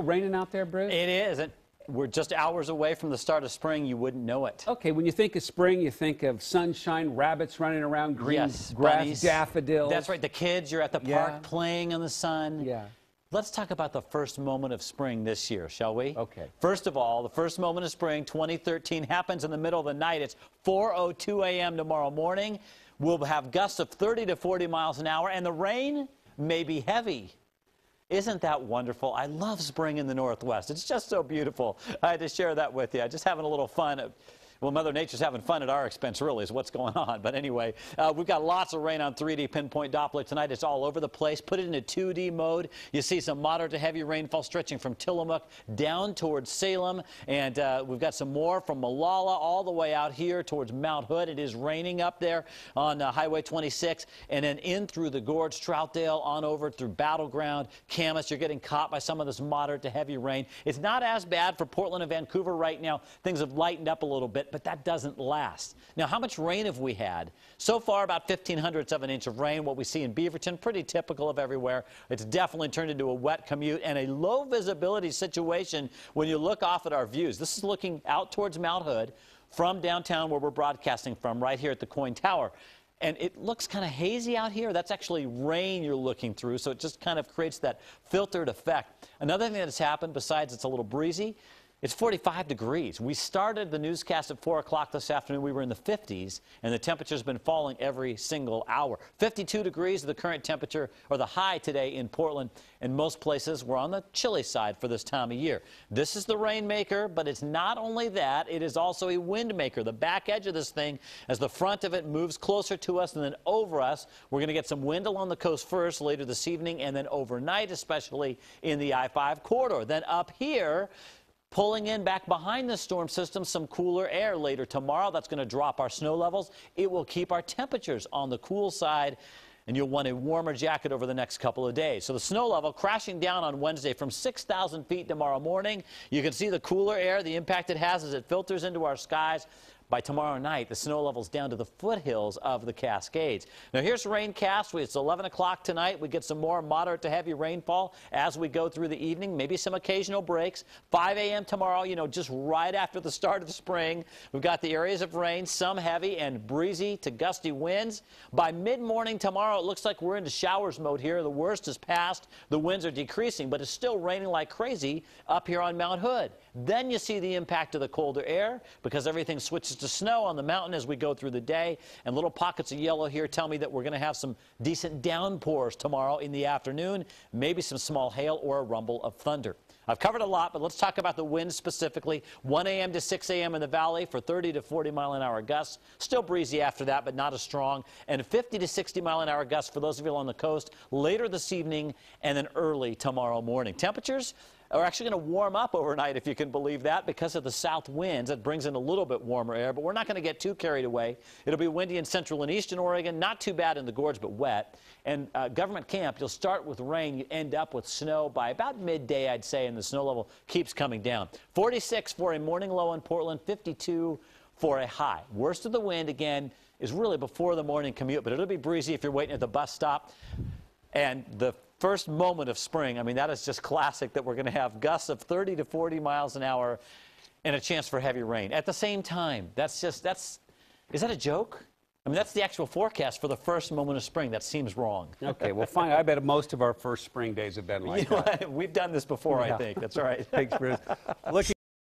Raining out there, Bruce? It is. We're just hours away from the start of spring. You wouldn't know it. Okay, when you think of spring, you think of sunshine, rabbits running around, green Yes, grass, bunnies. daffodils. That's right. The kids, you're at the park playing in the sun. Yeah. Let's talk about the first moment of spring this year, shall we? Okay. First of all, the first moment of spring, 2013, happens in the middle of the night. It's 4:02 a.m. tomorrow morning. We'll have gusts of 30 to 40 miles an hour, and the rain may be heavy. Isn't that wonderful? I love spring in the Northwest. It's just so beautiful. I had to share that with you. Just having a little fun. Well, Mother Nature's having fun at our expense, really, is what's going on. But anyway, we've got lots of rain on 3D pinpoint Doppler tonight. It's all over the place. Put it into 2D mode. You see some moderate to heavy rainfall stretching from Tillamook down towards Salem. And we've got some more from Molalla all the way out here towards Mount Hood. It is raining up there on Highway 26. And then in through the Gorge, Troutdale, on over through Battleground, Camas. You're getting caught by some of this moderate to heavy rain. It's not as bad for Portland and Vancouver right now. Things have lightened up a little bit, but that doesn't last. Now, how much rain have we had? So far, about 0.15 of an inch of rain. What we see in Beaverton, pretty typical of everywhere. It's definitely turned into a wet commute and a low visibility situation when you look off at our views. This is looking out towards Mount Hood from downtown where we're broadcasting from, right here at the Coin Tower. And it looks kind of hazy out here. That's actually rain you're looking through, so it just kind of creates that filtered effect. Another thing that's happened, besides it's a little breezy, it's 45 degrees. We started the newscast at 4 o'clock this afternoon. We were in the 50s, and the temperature's been falling every single hour. 52 degrees is the current temperature, or the high today in Portland. In most places, we're on the chilly side for this time of year. This is the rainmaker, but it's not only that. It is also a wind maker. The back edge of this thing, as the front of it moves closer to us and then over us, we're going to get some wind along the coast first, later this evening, and then overnight, especially in the I-5 corridor. Then up here, pulling in back behind the storm system, some cooler air later tomorrow. That's going to drop our snow levels. It will keep our temperatures on the cool side, and you'll want a warmer jacket over the next couple of days. So the snow level crashing down on Wednesday from 6,000 feet tomorrow morning. You can see the cooler air, the impact it has as it filters into our skies. By tomorrow night, the snow level's down to the foothills of the Cascades. Now, here's Raincast. It's 11 o'clock tonight. We get some more moderate to heavy rainfall as we go through the evening, maybe some occasional breaks. 5 a.m. tomorrow, just right after the start of the spring. We've got the areas of rain, some heavy and breezy to gusty winds. By mid-morning tomorrow, it looks like we're into showers mode here. The worst is past. The winds are decreasing, but it's still raining like crazy up here on Mount Hood. Then you see the impact of the colder air because everything switches to snow on the mountain as we go through the day, and little pockets of yellow here tell me that we're going to have some decent downpours tomorrow in the afternoon, maybe some small hail or a rumble of thunder. I've covered a lot, but let's talk about the winds specifically. 1 a.m. to 6 a.m. in the valley for 30 to 40 mile-an-hour gusts. Still breezy after that, but not as strong. And 50 to 60 mile-an-hour gusts for those of you along the coast later this evening and then early tomorrow morning. Temperatures are actually going to warm up overnight, if you can believe that, because of the south winds. That brings in a little bit warmer air, but we're not going to get too carried away. It'll be windy in central and eastern Oregon, not too bad in the Gorge, but wet. And Government Camp, you'll start with rain, you end up with snow by about midday, I'd say, and the snow level keeps coming down. 46 for a morning low in Portland, 52 for a high. Worst of the wind, again, is really before the morning commute, but it'll be breezy if you're waiting at the bus stop. And the first moment of spring, I mean, that is just classic that we're going to have gusts of 30 to 40 miles an hour and a chance for heavy rain. At the same time, is that a joke? I mean, that's the actual forecast for the first moment of spring. That seems wrong. Okay, well, fine. I bet most of our first spring days have been like that. We've done this before, I think. That's right. Thanks, Bruce.